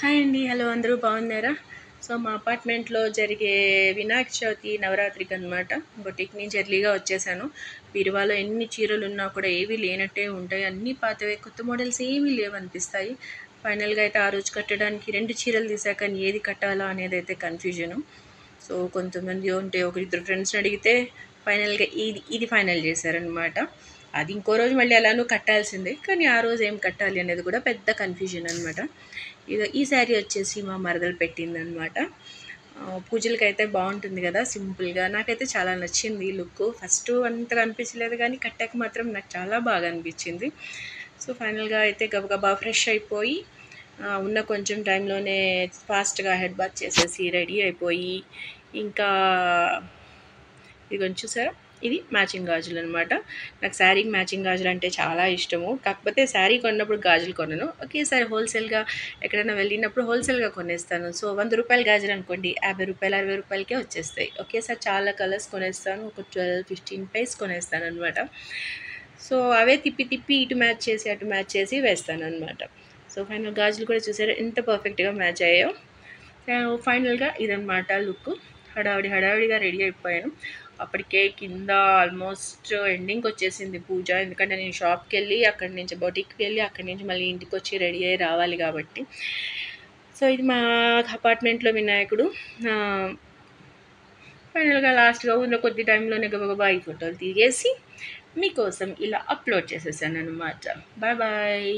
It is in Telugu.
హాయ్ అండి. హలో అందరూ బాగున్నారా? సో మా అపార్ట్మెంట్లో జరిగే వినాయక చవితి నవరాత్రికి అనమాట బొటిక్ నుంచి ఎర్లీగా వచ్చేసాను. బీరువాలో ఎన్ని చీరలు ఉన్నా కూడా ఏవి లేనట్టే ఉంటాయి. అన్నీ పాతవే, కొత్త మోడల్స్ ఏమీ లేవనిపిస్తాయి. ఫైనల్గా అయితే ఆ రోజు కట్టడానికి 2 చీరలు తీసాక ఏది కట్టాలా అనేది అయితే కన్ఫ్యూజను. సో కొంతమంది ఉంటే ఒకరిద్దరు ఫ్రెండ్స్ని అడిగితే ఫైనల్గా ఇది ఫైనల్ చేశారనమాట. అది ఇంకో రోజు మళ్ళీ ఎలానో కట్టాల్సిందే, కానీ ఆ రోజు ఏం కట్టాలి అనేది కూడా పెద్ద కన్ఫ్యూజన్ అనమాట. ఈ శారీ వచ్చేసి మా మరదలు పెట్టిందనమాట. పూజలకైతే బాగుంటుంది కదా సింపుల్గా. నాకైతే చాలా నచ్చింది ఈ లుక్. ఫస్ట్ అంతగా అనిపించలేదు, కానీ కట్టాక మాత్రం నాకు చాలా బాగా అనిపించింది. సో ఫైనల్గా అయితే గబగబా ఫ్రెష్ అయిపోయి ఉన్న కొంచెం టైంలోనే ఫాస్ట్గా హెడ్ బాత్ చేసేసి రెడీ అయిపోయి, ఇంకా ఇది కొంచెం చూసారా, ఇది మ్యాచింగ్ గాజులు అనమాట. నాకు శారీకి మ్యాచింగ్ గాజులు అంటే చాలా ఇష్టము. కాకపోతే శారీ కొన్నప్పుడు గాజులు కొనను, ఒకేసారి హోల్సేల్గా ఎక్కడైనా వెళ్ళినప్పుడు హోల్సేల్గా కొనేస్తాను. సో 100 రూపాయల గాజులు అనుకోండి, 50 రూపాయలు 60 రూపాయలకే వచ్చేస్తాయి. ఒకేసారి చాలా కలర్స్ కొనేస్తాను, ఒక 12-15 పైస్ కొనేస్తాను అనమాట. సో అవే తిప్పి తిప్పి ఇటు మ్యాచ్ చేసి అటు మ్యాచ్ చేసి వేస్తాను అనమాట. సో ఫైనల్ గాజులు కూడా చూసారా ఎంత పర్ఫెక్ట్గా మ్యాచ్ అయ్యాయో. ఫైనల్గా ఇదనమాట లుక్. హడావిడిగా రెడీ అయిపోయాను. అప్పటికే కింద ఆల్మోస్ట్ ఎండింగ్కి వచ్చేసింది పూజ, ఎందుకంటే నేను షాప్కి వెళ్ళి అక్కడి నుంచి బొటిక్కి వెళ్ళి అక్కడి నుంచి మళ్ళీ ఇంటికి వచ్చి రెడీ అయ్యి రావాలి కాబట్టి. సో ఇది మా అపార్ట్మెంట్లో వినాయకుడు. ఫైనల్గా లాస్ట్గా ఉన్న కొద్ది టైంలోనే గబగబా ఈ ఫోటోలు తీసేసి మీకోసం ఇలా అప్లోడ్ చేసేసాను అనమాట. Bye bye.